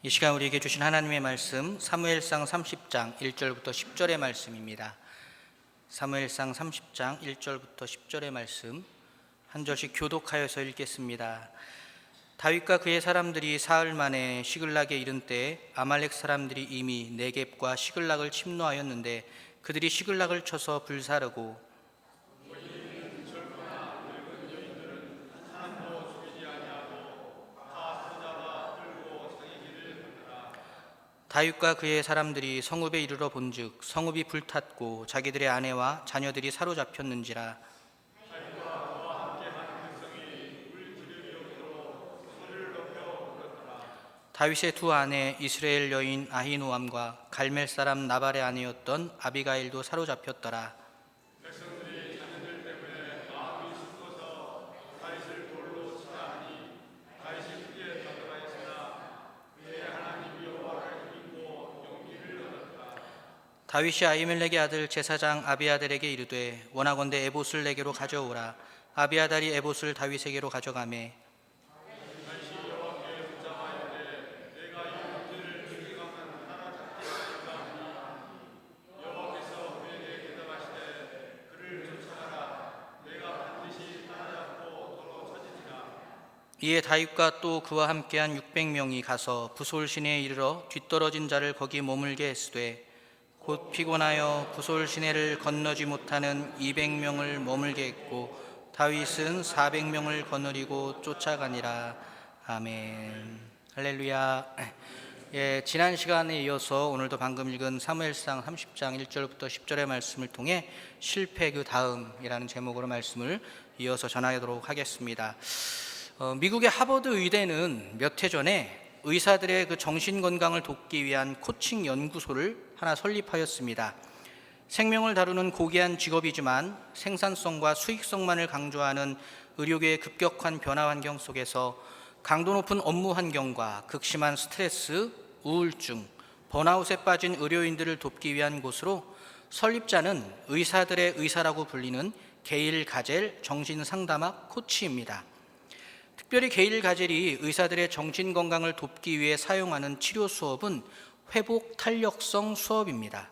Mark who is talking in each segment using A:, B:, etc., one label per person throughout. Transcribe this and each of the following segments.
A: 이 시간 우리에게 주신 하나님의 말씀 사무엘상 30장 1절부터 10절의 말씀입니다. 사무엘상 30장 1절부터 10절의 말씀 한 절씩 교독하여서 읽겠습니다. 다윗과 그의 사람들이 사흘 만에 시글락에 이른 때에 아말렉 사람들이 이미 네겝과 시글락을 침노하였는데 그들이 시글락을 쳐서 불사르고 다윗과 그의 사람들이 성읍에 이르러 본즉 성읍이 불탔고 자기들의 아내와 자녀들이 사로잡혔는지라. 다윗의 두 아내 이스라엘 여인 아히노암과 갈멜 사람 나발의 아내였던 아비가일도 사로잡혔더라. 다윗이 아히멜렉의 아들 제사장 아비아달에게 이르되 원하건대 에봇을 내게로 가져오라. 아비아달이 에봇을 다윗에게로 가져가매 이에 다윗과 또 그와 함께한 600명이 가서 부솔 시내에 이르러 뒤떨어진 자를 거기 머물게 했으되 곧 피곤하여 부솔 시내를 건너지 못하는 200명을 머물게 했고 다윗은 400명을 거느리고 쫓아가니라. 아멘. 할렐루야. 지난 시간에 이어서 오늘도 방금 읽은 사무엘상 30장 1절부터 10절의 말씀을 통해 실패 그 다음이라는 제목으로 말씀을 이어서 전하도록 하겠습니다. 미국의 하버드 의대는 몇 해 전에 의사들의 그 정신 건강을 돕기 위한 코칭 연구소를 하나 설립하였습니다. 생명을 다루는 고귀한 직업이지만 생산성과 수익성만을 강조하는 의료계의 급격한 변화 환경 속에서 강도 높은 업무 환경과 극심한 스트레스, 우울증, 번아웃에 빠진 의료인들을 돕기 위한 곳으로 설립자는 의사들의 의사라고 불리는 게일 가젤 정신상담학 코치입니다. 특별히 게일 가젤이 의사들의 정신건강을 돕기 위해 사용하는 치료 수업은 회복탄력성 수업입니다.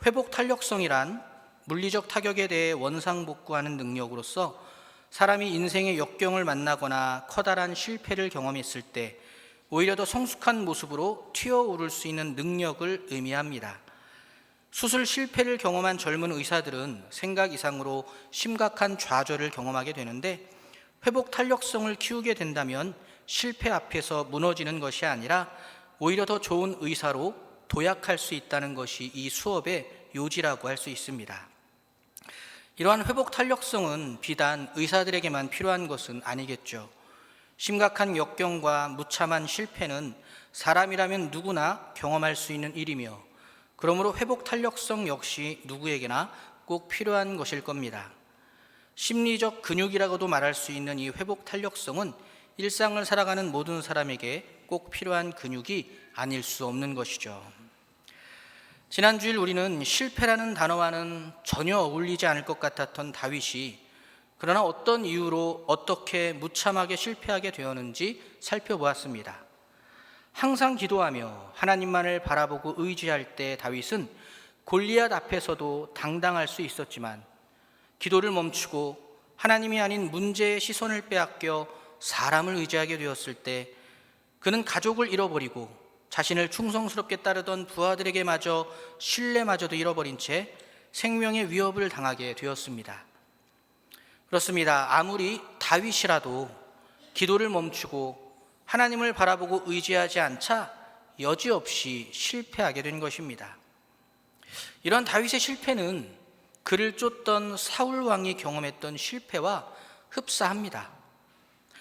A: 회복탄력성이란 물리적 타격에 대해 원상복구하는 능력으로서 사람이 인생의 역경을 만나거나 커다란 실패를 경험했을 때 오히려 더 성숙한 모습으로 튀어오를 수 있는 능력을 의미합니다. 수술 실패를 경험한 젊은 의사들은 생각 이상으로 심각한 좌절을 경험하게 되는데 회복 탄력성을 키우게 된다면 실패 앞에서 무너지는 것이 아니라 오히려 더 좋은 의사로 도약할 수 있다는 것이 이 수업의 요지라고 할 수 있습니다. 이러한 회복 탄력성은 비단 의사들에게만 필요한 것은 아니겠죠. 심각한 역경과 무참한 실패는 사람이라면 누구나 경험할 수 있는 일이며 그러므로 회복 탄력성 역시 누구에게나 꼭 필요한 것일 겁니다. 심리적 근육이라고도 말할 수 있는 이 회복 탄력성은 일상을 살아가는 모든 사람에게 꼭 필요한 근육이 아닐 수 없는 것이죠. 지난 주일 우리는 실패라는 단어와는 전혀 어울리지 않을 것 같았던 다윗이 그러나 어떤 이유로 어떻게 무참하게 실패하게 되었는지 살펴보았습니다. 항상 기도하며 하나님만을 바라보고 의지할 때 다윗은 골리앗 앞에서도 당당할 수 있었지만 기도를 멈추고 하나님이 아닌 문제의 시선을 빼앗겨 사람을 의지하게 되었을 때 그는 가족을 잃어버리고 자신을 충성스럽게 따르던 부하들에게마저 신뢰마저도 잃어버린 채 생명의 위협을 당하게 되었습니다. 그렇습니다. 아무리 다윗이라도 기도를 멈추고 하나님을 바라보고 의지하지 않자 여지없이 실패하게 된 것입니다. 이런 다윗의 실패는 그를 쫓던 사울 왕이 경험했던 실패와 흡사합니다.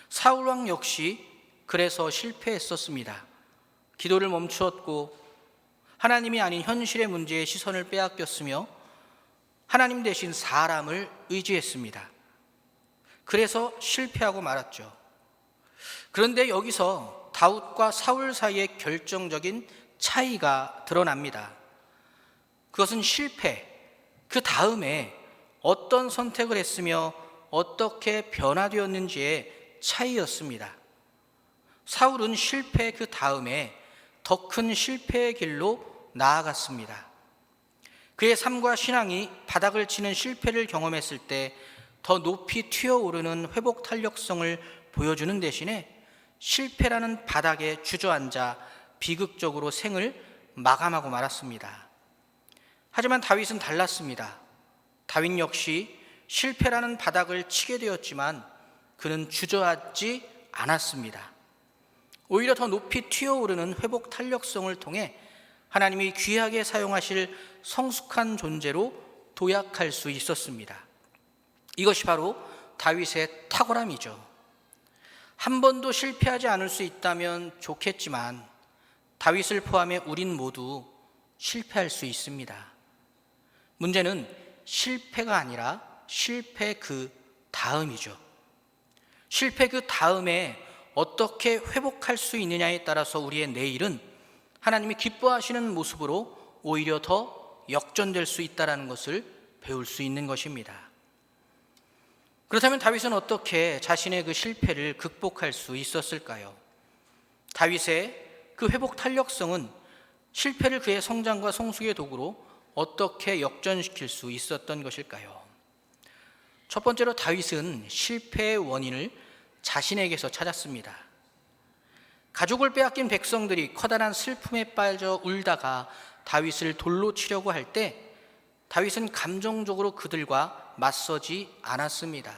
A: 사울 왕 역시 그래서 실패했었습니다. 기도를 멈추었고 하나님이 아닌 현실의 문제에 시선을 빼앗겼으며 하나님 대신 사람을 의지했습니다. 그래서 실패하고 말았죠. 그런데 여기서 다윗과 사울 사이의 결정적인 차이가 드러납니다. 그것은 실패, 그 다음에 어떤 선택을 했으며 어떻게 변화되었는지의 차이였습니다. 사울은 실패 그 다음에 더 큰 실패의 길로 나아갔습니다. 그의 삶과 신앙이 바닥을 치는 실패를 경험했을 때 더 높이 튀어오르는 회복 탄력성을 보여주는 대신에 실패라는 바닥에 주저앉아 비극적으로 생을 마감하고 말았습니다. 하지만 다윗은 달랐습니다. 다윗 역시 실패라는 바닥을 치게 되었지만 그는 주저앉지 않았습니다. 오히려 더 높이 튀어오르는 회복 탄력성을 통해 하나님이 귀하게 사용하실 성숙한 존재로 도약할 수 있었습니다. 이것이 바로 다윗의 탁월함이죠. 한 번도 실패하지 않을 수 있다면 좋겠지만 다윗을 포함해 우린 모두 실패할 수 있습니다. 문제는 실패가 아니라 실패 그 다음이죠. 실패 그 다음에 어떻게 회복할 수 있느냐에 따라서 우리의 내일은 하나님이 기뻐하시는 모습으로 오히려 더 역전될 수 있다는 것을 배울 수 있는 것입니다. 그렇다면 다윗은 어떻게 자신의 그 실패를 극복할 수 있었을까요? 다윗의 그 회복 탄력성은 실패를 그의 성장과 성숙의 도구로 어떻게 역전시킬 수 있었던 것일까요? 첫 번째로 다윗은 실패의 원인을 자신에게서 찾았습니다. 가족을 빼앗긴 백성들이 커다란 슬픔에 빠져 울다가 다윗을 돌로 치려고 할 때 다윗은 감정적으로 그들과 맞서지 않았습니다.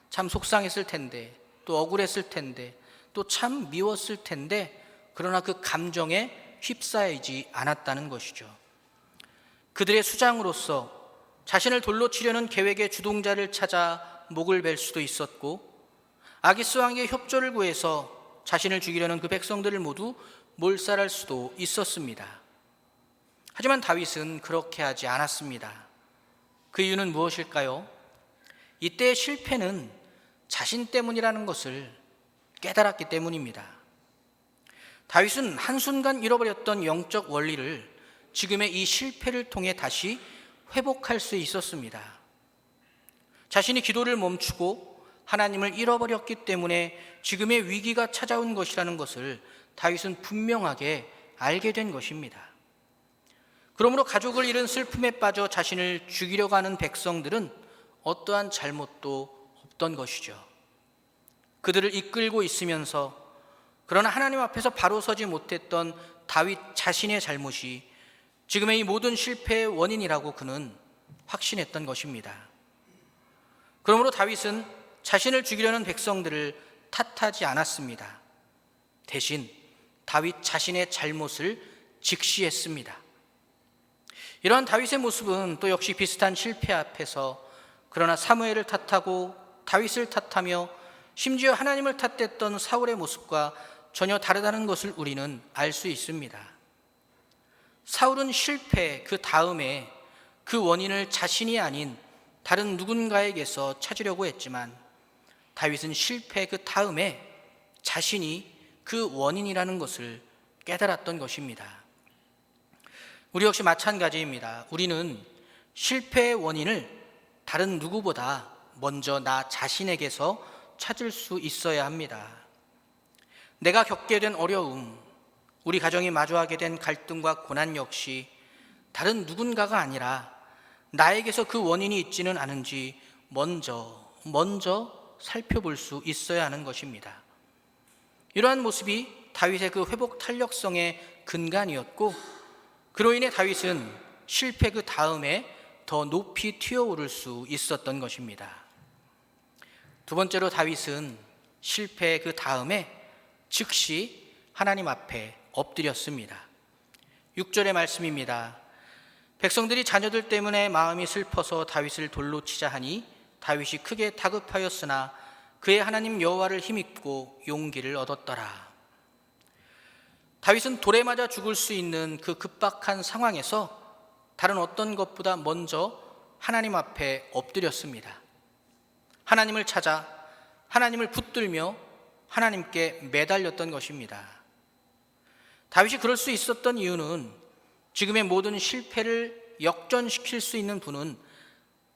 A: 참 속상했을 텐데, 또 억울했을 텐데, 또 참 미웠을 텐데, 그러나 그 감정에 휩싸이지 않았다는 것이죠. 그들의 수장으로서 자신을 돌로 치려는 계획의 주동자를 찾아 목을 벨 수도 있었고, 아기스 왕에게 협조를 구해서 자신을 죽이려는 그 백성들을 모두 몰살할 수도 있었습니다. 하지만 다윗은 그렇게 하지 않았습니다. 그 이유는 무엇일까요? 이때의 실패는 자신 때문이라는 것을 깨달았기 때문입니다. 다윗은 한순간 잃어버렸던 영적 원리를 지금의 이 실패를 통해 다시 회복할 수 있었습니다. 자신이 기도를 멈추고 하나님을 잃어버렸기 때문에 지금의 위기가 찾아온 것이라는 것을 다윗은 분명하게 알게 된 것입니다. 그러므로 가족을 잃은 슬픔에 빠져 자신을 죽이려고 하는 백성들은 어떠한 잘못도 없던 것이죠. 그들을 이끌고 있으면서 그러나 하나님 앞에서 바로 서지 못했던 다윗 자신의 잘못이 지금의 이 모든 실패의 원인이라고 그는 확신했던 것입니다. 그러므로 다윗은 자신을 죽이려는 백성들을 탓하지 않았습니다. 대신 다윗 자신의 잘못을 직시했습니다. 이러한 다윗의 모습은 또 역시 비슷한 실패 앞에서 그러나 사무엘을 탓하고 다윗을 탓하며 심지어 하나님을 탓했던 사울의 모습과 전혀 다르다는 것을 우리는 알 수 있습니다. 사울은 실패 그 다음에 그 원인을 자신이 아닌 다른 누군가에게서 찾으려고 했지만 다윗은 실패 그 다음에 자신이 그 원인이라는 것을 깨달았던 것입니다. 우리 역시 마찬가지입니다. 우리는 실패의 원인을 다른 누구보다 먼저 나 자신에게서 찾을 수 있어야 합니다. 내가 겪게 된 어려움, 우리 가정이 마주하게 된 갈등과 고난 역시 다른 누군가가 아니라 나에게서 그 원인이 있지는 않은지 먼저 살펴볼 수 있어야 하는 것입니다. 이러한 모습이 다윗의 그 회복 탄력성의 근간이었고, 그로 인해 다윗은 실패 그 다음에 더 높이 튀어오를 수 있었던 것입니다. 두 번째로 다윗은 실패 그 다음에 즉시 하나님 앞에 엎드렸습니다. 6절의 말씀입니다. 백성들이 자녀들 때문에 마음이 슬퍼서 다윗을 돌로 치자 하니 다윗이 크게 다급하였으나 그의 하나님 여호와를 힘입고 용기를 얻었더라. 다윗은 돌에 맞아 죽을 수 있는 그 급박한 상황에서 다른 어떤 것보다 먼저 하나님 앞에 엎드렸습니다. 하나님을 찾아 하나님을 붙들며 하나님께 매달렸던 것입니다. 다윗이 그럴 수 있었던 이유는 지금의 모든 실패를 역전시킬 수 있는 분은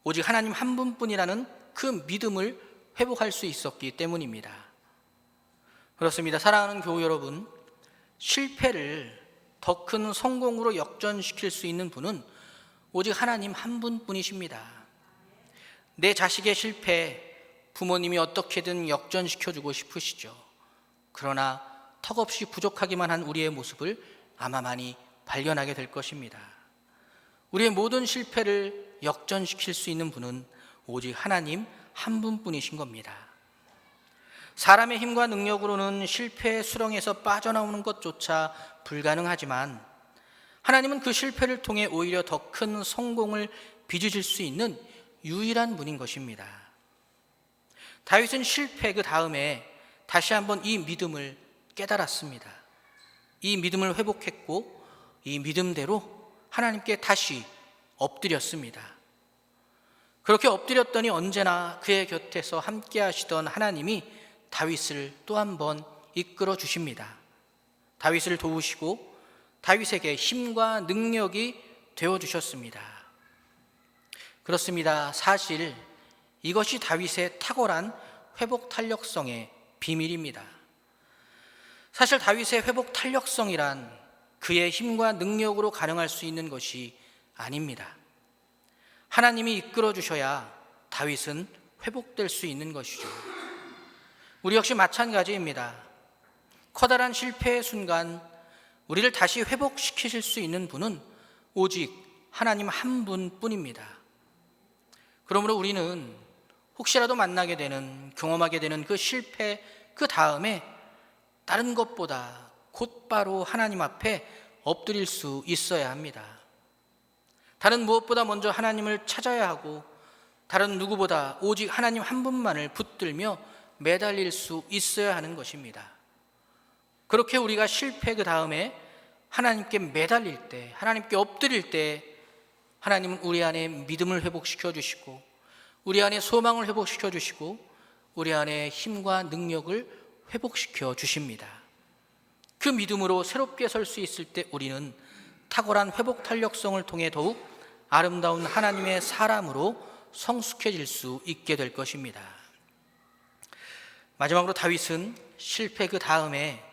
A: 오직 하나님 한 분뿐이라는 그 믿음을 회복할 수 있었기 때문입니다. 그렇습니다. 사랑하는 교우 여러분, 실패를 더 큰 성공으로 역전시킬 수 있는 분은 오직 하나님 한 분뿐이십니다. 내 자식의 실패, 부모님이 어떻게든 역전시켜주고 싶으시죠. 그러나 턱없이 부족하기만 한 우리의 모습을 아마 많이 발견하게 될 것입니다. 우리의 모든 실패를 역전시킬 수 있는 분은 오직 하나님 한 분뿐이신 겁니다. 사람의 힘과 능력으로는 실패의 수렁에서 빠져나오는 것조차 불가능하지만 하나님은 그 실패를 통해 오히려 더 큰 성공을 빚으실 수 있는 유일한 분인 것입니다. 다윗은 실패 그 다음에 다시 한번 이 믿음을 깨달았습니다. 이 믿음을 회복했고 이 믿음대로 하나님께 다시 엎드렸습니다. 그렇게 엎드렸더니 언제나 그의 곁에서 함께 하시던 하나님이 다윗을 또 한 번 이끌어 주십니다. 다윗을 도우시고 다윗에게 힘과 능력이 되어 주셨습니다. 그렇습니다. 사실 이것이 다윗의 탁월한 회복 탄력성의 비밀입니다. 사실 다윗의 회복 탄력성이란 그의 힘과 능력으로 가능할 수 있는 것이 아닙니다. 하나님이 이끌어 주셔야 다윗은 회복될 수 있는 것이죠. 우리 역시 마찬가지입니다. 커다란 실패의 순간 우리를 다시 회복시키실 수 있는 분은 오직 하나님 한 분뿐입니다. 그러므로 우리는 혹시라도 만나게 되는, 경험하게 되는 그 실패 그 다음에 다른 것보다 곧바로 하나님 앞에 엎드릴 수 있어야 합니다. 다른 무엇보다 먼저 하나님을 찾아야 하고 다른 누구보다 오직 하나님 한 분만을 붙들며 매달릴 수 있어야 하는 것입니다. 그렇게 우리가 실패 그 다음에 하나님께 매달릴 때, 하나님께 엎드릴 때 하나님은 우리 안에 믿음을 회복시켜 주시고 우리 안에 소망을 회복시켜 주시고 우리 안에 힘과 능력을 회복시켜 주십니다. 그 믿음으로 새롭게 설 수 있을 때 우리는 탁월한 회복 탄력성을 통해 더욱 아름다운 하나님의 사람으로 성숙해질 수 있게 될 것입니다. 마지막으로 다윗은 실패 그 다음에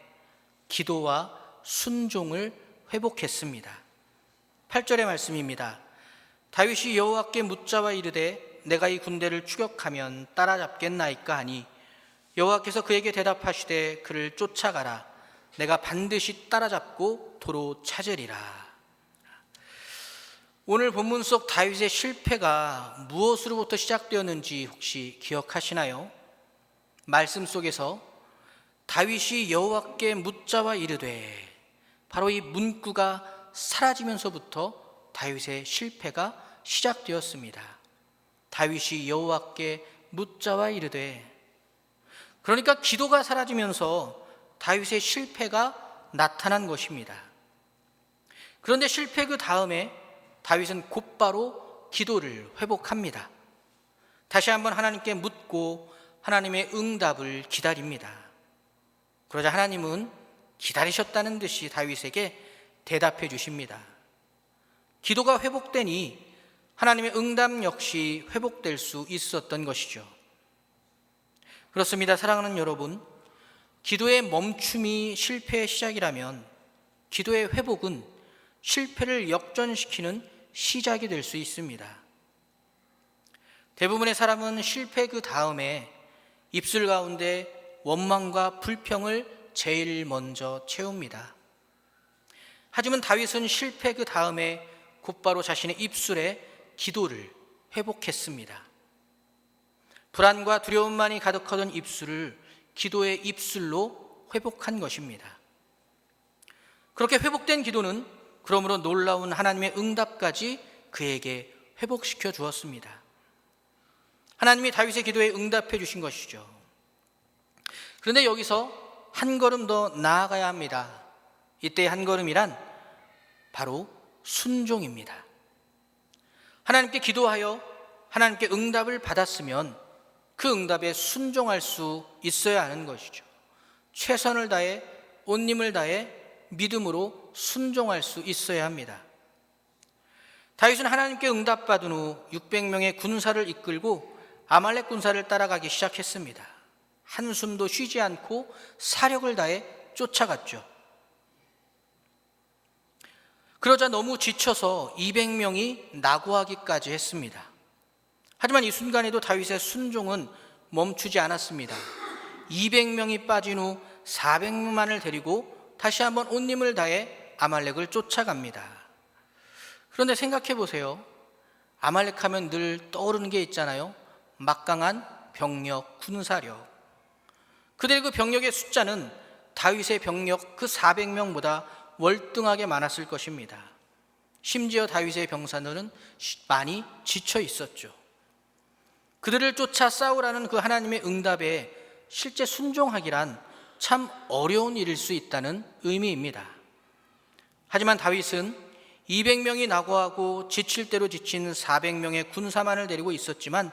A: 기도와 순종을 회복했습니다. 8절의 말씀입니다. 다윗이 여호와께 묻자와 이르되 내가 이 군대를 추격하면 따라잡겠나이까 하니 여호와께서 그에게 대답하시되 그를 쫓아가라. 내가 반드시 따라잡고 도로 찾으리라. 오늘 본문 속 다윗의 실패가 무엇으로부터 시작되었는지 혹시 기억하시나요? 말씀 속에서 다윗이 여호와께 묻자와 이르되, 바로 이 문구가 사라지면서부터 다윗의 실패가 시작되었습니다. 다윗이 여호와께 묻자와 이르되, 그러니까 기도가 사라지면서 다윗의 실패가 나타난 것입니다. 그런데 실패 그 다음에 다윗은 곧바로 기도를 회복합니다. 다시 한번 하나님께 묻고 하나님의 응답을 기다립니다. 그러자 하나님은 기다리셨다는 듯이 다윗에게 대답해 주십니다. 기도가 회복되니 하나님의 응답 역시 회복될 수 있었던 것이죠. 그렇습니다. 사랑하는 여러분, 기도의 멈춤이 실패의 시작이라면 기도의 회복은 실패를 역전시키는 시작이 될 수 있습니다. 대부분의 사람은 실패 그 다음에 입술 가운데 원망과 불평을 제일 먼저 채웁니다. 하지만 다윗은 실패 그 다음에 곧바로 자신의 입술에 기도를 회복했습니다. 불안과 두려움만이 가득하던 입술을 기도의 입술로 회복한 것입니다. 그렇게 회복된 기도는 그러므로 놀라운 하나님의 응답까지 그에게 회복시켜 주었습니다. 하나님이 다윗의 기도에 응답해 주신 것이죠. 그런데 여기서 한 걸음 더 나아가야 합니다. 이때 한 걸음이란 바로 순종입니다. 하나님께 기도하여 하나님께 응답을 받았으면 그 응답에 순종할 수 있어야 하는 것이죠. 최선을 다해 온 힘을 다해 믿음으로 순종할 수 있어야 합니다. 다윗은 하나님께 응답받은 후 600명의 군사를 이끌고 아말렉 군사를 따라가기 시작했습니다. 한숨도 쉬지 않고 사력을 다해 쫓아갔죠. 그러자 너무 지쳐서 200명이 낙오하기까지 했습니다. 하지만 이 순간에도 다윗의 순종은 멈추지 않았습니다. 200명이 빠진 후 400만을 데리고 다시 한번 온 힘을 다해 아말렉을 쫓아갑니다. 그런데 생각해 보세요. 아말렉 하면 늘 떠오르는 게 있잖아요. 막강한 병력, 군사력. 그들의 그 병력의 숫자는 다윗의 병력 그 400명보다 월등하게 많았을 것입니다. 심지어 다윗의 병사들은 많이 지쳐 있었죠. 그들을 쫓아 싸우라는 그 하나님의 응답에 실제 순종하기란 참 어려운 일일 수 있다는 의미입니다. 하지만 다윗은 200명이 낙오하고 지칠 대로 지친 400명의 군사만을 데리고 있었지만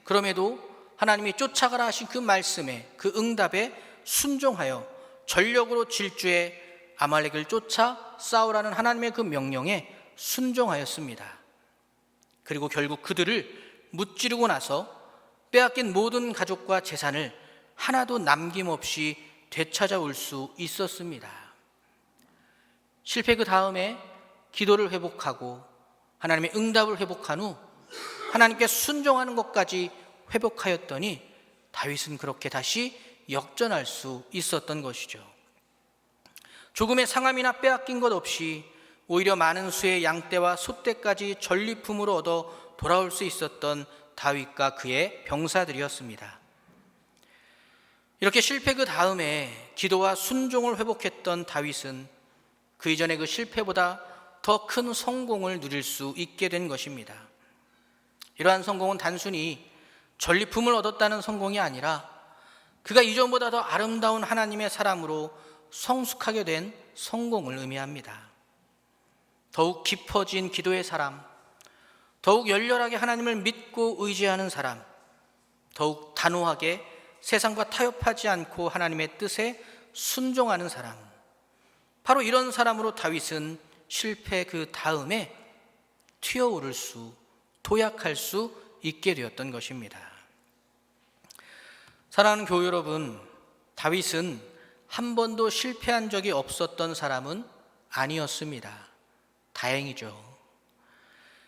A: 그럼에도 하나님이 쫓아가라 하신 그 말씀에, 그 응답에 순종하여 전력으로 질주해 아말렉을 쫓아 싸우라는 하나님의 그 명령에 순종하였습니다. 그리고 결국 그들을 무찌르고 나서 빼앗긴 모든 가족과 재산을 하나도 남김없이 되찾아올 수 있었습니다. 실패 그 다음에 기도를 회복하고 하나님의 응답을 회복한 후 하나님께 순종하는 것까지 회복하였더니 다윗은 그렇게 다시 역전할 수 있었던 것이죠. 조금의 상함이나 빼앗긴 것 없이 오히려 많은 수의 양떼와 소떼까지 전리품으로 얻어 돌아올 수 있었던 다윗과 그의 병사들이었습니다. 이렇게 실패 그 다음에 기도와 순종을 회복했던 다윗은 그 이전의 그 실패보다 더 큰 성공을 누릴 수 있게 된 것입니다. 이러한 성공은 단순히 전리품을 얻었다는 성공이 아니라 그가 이전보다 더 아름다운 하나님의 사람으로 성숙하게 된 성공을 의미합니다. 더욱 깊어진 기도의 사람, 더욱 열렬하게 하나님을 믿고 의지하는 사람, 더욱 단호하게 세상과 타협하지 않고 하나님의 뜻에 순종하는 사람, 바로 이런 사람으로 다윗은 실패 그 다음에 튀어오를 수, 도약할 수 있게 되었던 것입니다. 사랑하는 교우 여러분, 다윗은 한 번도 실패한 적이 없었던 사람은 아니었습니다. 다행이죠.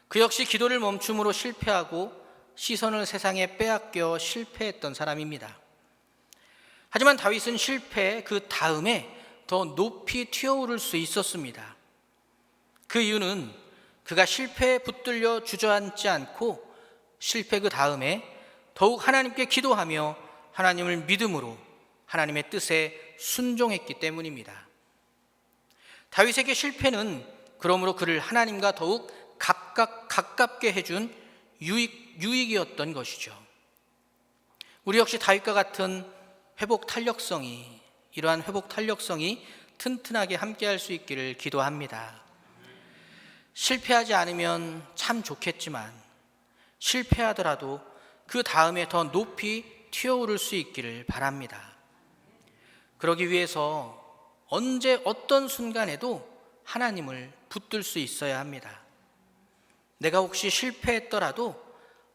A: 그 역시 기도를 멈춤으로 실패하고 시선을 세상에 빼앗겨 실패했던 사람입니다. 하지만 다윗은 실패 그 다음에 더 높이 튀어오를 수 있었습니다. 그 이유는 그가 실패에 붙들려 주저앉지 않고 실패 그 다음에 더욱 하나님께 기도하며 하나님을 믿음으로 하나님의 뜻에 순종했기 때문입니다. 다윗에게 실패는 그러므로 그를 하나님과 더욱 가깝게 해준 유익이었던 것이죠. 우리 역시 다윗과 같은 이러한 회복 탄력성이 튼튼하게 함께할 수 있기를 기도합니다. 실패하지 않으면 참 좋겠지만 실패하더라도 그 다음에 더 높이 튀어오를 수 있기를 바랍니다. 그러기 위해서 언제 어떤 순간에도 하나님을 붙들 수 있어야 합니다. 내가 혹시 실패했더라도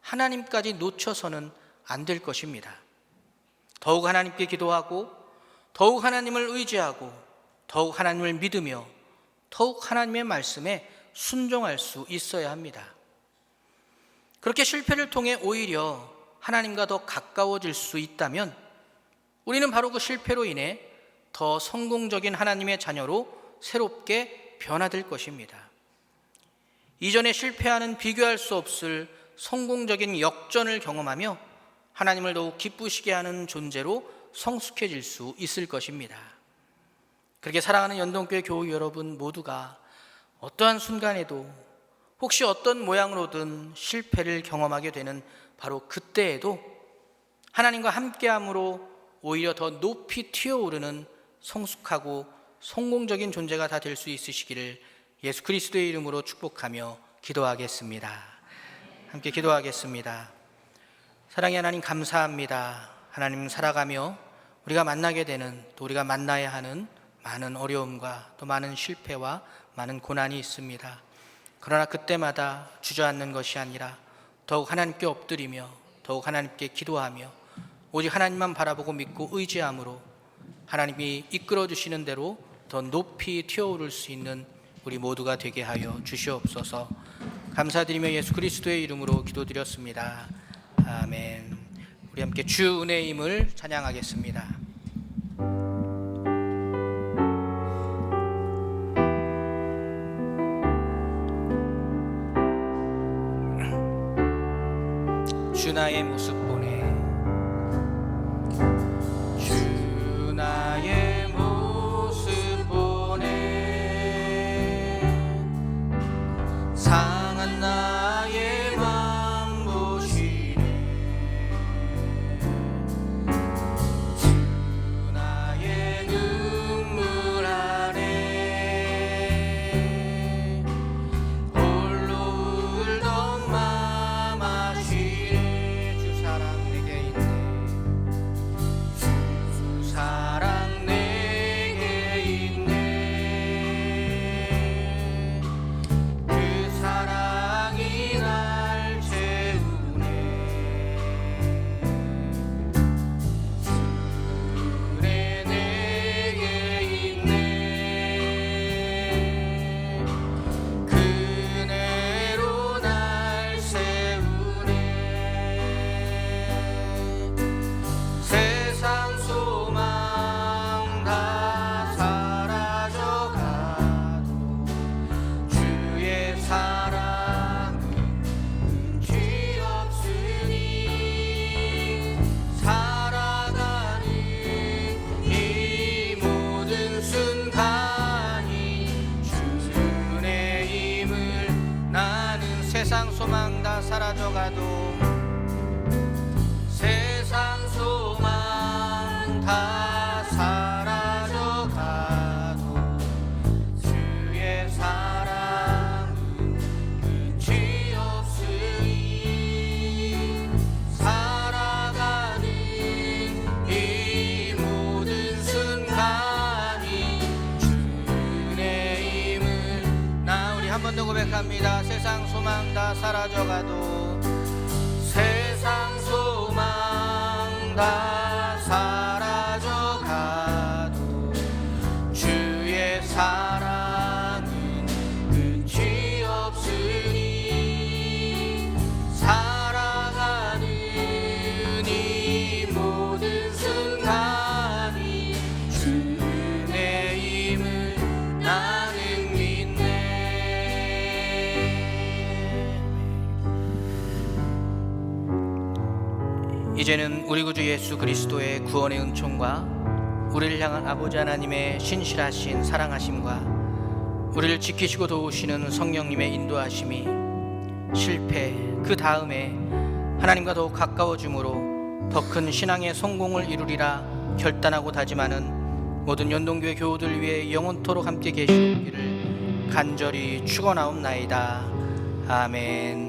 A: 하나님까지 놓쳐서는 안 될 것입니다. 더욱 하나님께 기도하고 더욱 하나님을 의지하고 더욱 하나님을 믿으며 더욱 하나님의 말씀에 순종할 수 있어야 합니다. 그렇게 실패를 통해 오히려 하나님과 더 가까워질 수 있다면 우리는 바로 그 실패로 인해 더 성공적인 하나님의 자녀로 새롭게 변화될 것입니다. 이전에 실패하는 비교할 수 없을 성공적인 역전을 경험하며 하나님을 더욱 기쁘시게 하는 존재로 성숙해질 수 있을 것입니다. 그렇게 사랑하는 연동교회 교우 여러분 모두가 어떠한 순간에도 혹시 어떤 모양으로든 실패를 경험하게 되는 바로 그때에도 하나님과 함께함으로 오히려 더 높이 튀어오르는 성숙하고 성공적인 존재가 다 될 수 있으시기를 예수 그리스도의 이름으로 축복하며 기도하겠습니다. 함께 기도하겠습니다. 사랑의 하나님 감사합니다. 하나님 살아가며 우리가 만나게 되는 또 우리가 만나야 하는 많은 어려움과 또 많은 실패와 많은 고난이 있습니다. 그러나 그때마다 주저앉는 것이 아니라 더욱 하나님께 엎드리며 더욱 하나님께 기도하며 오직 하나님만 바라보고 믿고 의지함으로 하나님이 이끌어 주시는 대로 더 높이 튀어오를 수 있는 우리 모두가 되게 하여 주시옵소서. 감사드리며 예수 그리스도의 이름으로 기도드렸습니다. 아멘. 우리 함께 주 은혜의 힘을 찬양하겠습니다. 주 나의 모습 보네. 주 나의 모습 보네. 상한 나의 맘 보시네. 주 나의 눈물 안에 홀로 울던 맘 아시네. 주 사랑 내게 있네. 주 사랑 내게 있네. 그 사랑이 날 채우네. 주 은혜 내게 있네. 그 은혜로 날 세우네. 세상 소망 다 사라져가도 주의 사랑은 흠지 없으니 살아가는 이 모든 순간이 주 은혜 힘을 나는. 세상 소망 다 사라져가도 세상 소망 다 사라져가도 주의 사랑은 끝이 없으니 살아가는 이 모든 순간이 주 은혜 힘을 나. 우리 한 번 더 고백합니다. 세상 소망 다 사라져가도 세상 소망 다 사라져가도 주의 사랑은 끝이 없으니 살아가는 이 모든 순간이 주 은혜 힘을 나는 믿네. 이제는 우리 구주 예수 그리스도의 구원의 은총과 우리를 향한 아버지 하나님의 신실하신 사랑하심과 우리를 지키시고 도우시는 성령님의 인도하심이 실패 그 다음에 하나님과 더욱 가까워짐으로 더 큰 신앙의 성공을 이루리라 결단하고 다짐하는 모든 연동교회 교우들 위해 영원토록 함께 계시기를 간절히 축원하옵나이다. 아멘.